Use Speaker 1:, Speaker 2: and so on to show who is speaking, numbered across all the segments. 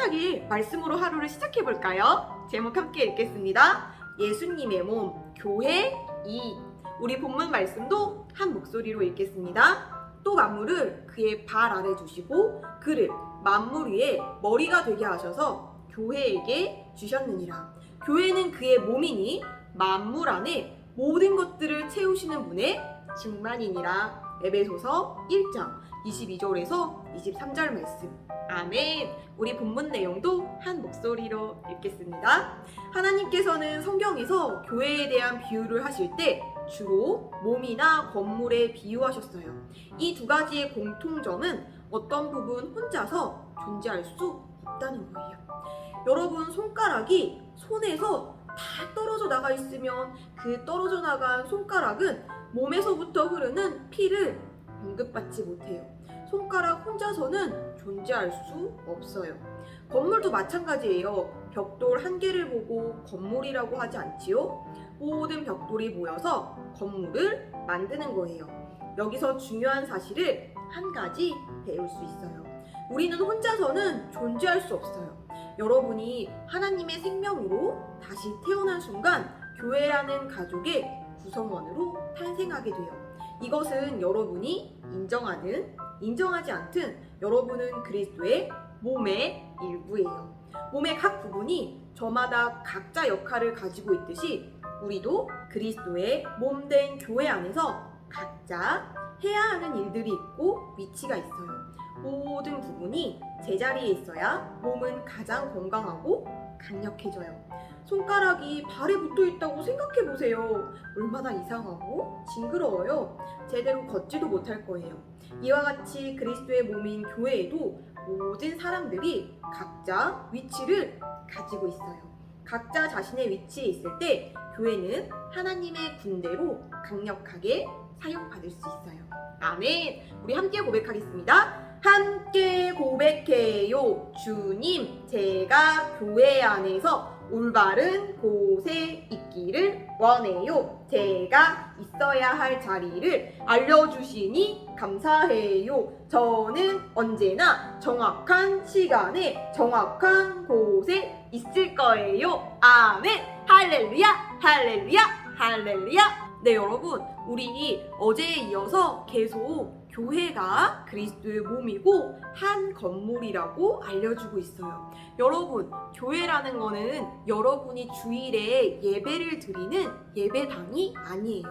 Speaker 1: 힘차게 말씀으로 하루를 시작해 볼까요? 제목 함께 읽겠습니다. 예수님의 몸, 교회 2. 우리 본문 말씀도 한 목소리로 읽겠습니다. 또 만물을 그의 발 아래 두시고 그를 만물 위에 머리가 되게 하셔서 교회에게 주셨느니라. 교회는 그의 몸이니 만물 안에 모든 것들을 채우시는 분의 충만이니라. 에베소서 1장 22절에서 23절 말씀. 아멘. 우리 본문 내용도 한 목소리로 읽겠습니다. 하나님께서는 성경에서 교회에 대한 비유를 하실 때 주로 몸이나 건물에 비유하셨어요. 이 두 가지의 공통점은 어떤 부분 혼자서 존재할 수 없다는 거예요. 여러분, 손가락이 손에서 다 떨어져 나가 있으면 그 떨어져 나간 손가락은 몸에서부터 흐르는 피를 공급받지 못해요. 손가락 혼자서는 존재할 수 없어요. 건물도 마찬가지예요. 벽돌 한 개를 보고 건물이라고 하지 않지요? 모든 벽돌이 모여서 건물을 만드는 거예요. 여기서 중요한 사실을 한 가지 배울 수 있어요. 우리는 혼자서는 존재할 수 없어요. 여러분이 하나님의 생명으로 다시 태어난 순간 교회라는 가족의 구성원으로 탄생하게 돼요. 이것은 여러분이 인정하든 인정하지 않든 여러분은 그리스도의 몸의 일부예요. 몸의 각 부분이 저마다 각자 역할을 가지고 있듯이 우리도 그리스도의 몸된 교회 안에서 각자 해야 하는 일들이 있고 위치가 있어요. 모든 부분이 제자리에 있어야 몸은 가장 건강하고 강력해져요. 손가락이 발에 붙어 있다고 생각해 보세요. 얼마나 이상하고 징그러워요. 제대로 걷지도 못할 거예요. 이와 같이 그리스도의 몸인 교회에도 모든 사람들이 각자 위치를 가지고 있어요. 각자 자신의 위치에 있을 때 교회는 하나님의 군대로 강력하게 사용받을 수 있어요. 아멘. 우리 함께 고백하겠습니다. 함께 고백해요. 주님, 제가 교회 안에서 올바른 곳에 있기를 원해요. 제가 있어야 할 자리를 알려주시니 감사해요. 저는 언제나 정확한 시간에 정확한 곳에 있을 거예요. 아멘. 할렐루야, 할렐루야, 할렐루야. 네, 여러분, 우리 어제에 이어서 계속 교회가 그리스도의 몸이고 한 건물이라고 알려주고 있어요. 여러분, 교회라는 거는 여러분이 주일에 예배를 드리는 예배당이 아니에요.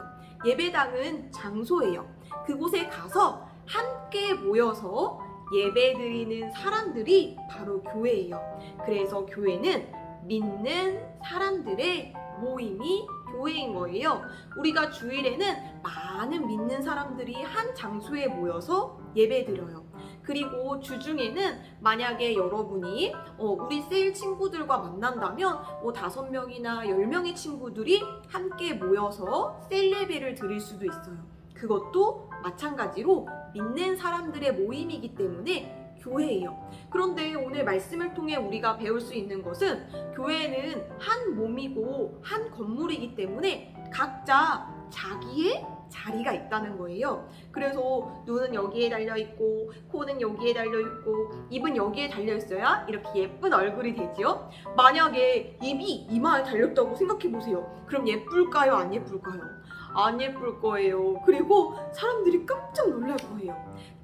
Speaker 1: 예배당은 장소예요. 그곳에 가서 함께 모여서 예배 드리는 사람들이 바로 교회예요. 그래서 교회는 믿는 사람들의 모임이 교회인 거예요. 우리가 주일에는 많은 믿는 사람들이 한 장소에 모여서 예배 드려요. 그리고 주중에는 만약에 여러분이 우리 셀 친구들과 만난다면 5명이나 10명의 친구들이 함께 모여서 셀 예배를 드릴 수도 있어요. 그것도 마찬가지로 믿는 사람들의 모임이기 때문에 교회예요. 그런데 오늘 말씀을 통해 우리가 배울 수 있는 것은 교회는 한 몸이고 한 건물이기 때문에 각자 자기의 자리가 있다는 거예요. 그래서 눈은 여기에 달려있고 코는 여기에 달려있고 입은 여기에 달려있어야 이렇게 예쁜 얼굴이 되지요. 만약에 입이 이마에 달렸다고 생각해보세요. 그럼 예쁠까요? 안 예쁠까요? 안 예쁠 거예요. 그리고 사람들이 깜짝 놀랄 거예요.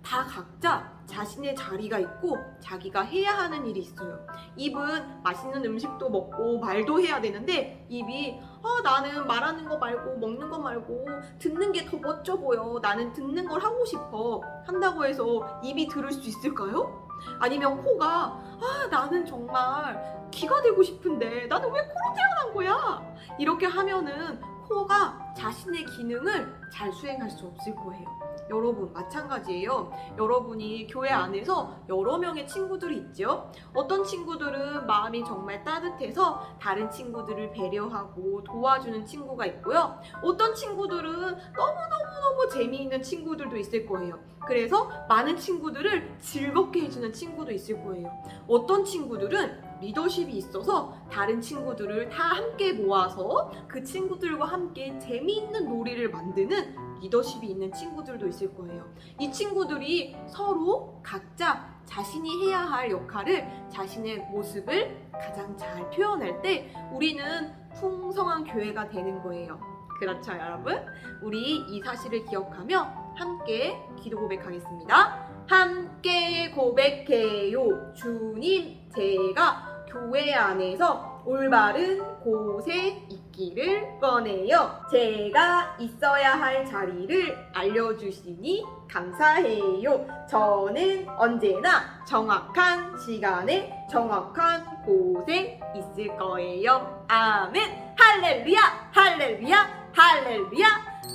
Speaker 1: 다 각자 자신의 자리가 있고 자기가 해야 하는 일이 있어요. 입은 맛있는 음식도 먹고 말도 해야 되는데 입이 나는 말하는 거 말고 먹는 거 말고 듣는 게 더 멋져 보여. 나는 듣는 걸 하고 싶어. 한다고 해서 입이 들을 수 있을까요? 아니면 코가 나는 정말 귀가 되고 싶은데 나는 왜 코로 태어난 거야? 이렇게 하면은 코가 자신의 기능을 잘 수행할 수 없을 거예요. 여러분, 마찬가지예요. 여러분이 교회 안에서 여러 명의 친구들이 있죠. 어떤 친구들은 마음이 정말 따뜻해서 다른 친구들을 배려하고 도와주는 친구가 있고요. 어떤 친구들은 너무너무 재미있는 친구들도 있을 거예요. 그래서 많은 친구들을 즐겁게 해주는 친구도 있을 거예요. 어떤 친구들은 리더십이 있어서 다른 친구들을 다 함께 모아서 그 친구들과 함께 재미있는 놀이를 만드는 리더십이 있는 친구들도 있을 거예요. 이 친구들이 서로 각자 자신이 해야 할 역할을, 자신의 모습을 가장 잘 표현할 때 우리는 풍성한 교회가 되는 거예요. 그렇죠, 여러분? 우리 이 사실을 기억하며 함께 기도 고백하겠습니다. 함께 고백해요. 주님, 제가 교회 안에서 올바른 곳에 있기를 원해요. 제가 있어야 할 자리를 알려주시니 감사해요. 저는 언제나 정확한 시간에 정확한 곳에 있을 거예요. 아멘. 할렐루야, 할렐루야, 할렐루야.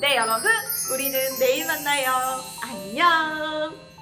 Speaker 1: 네, 여러분, 우리는 내일 만나요. 안녕.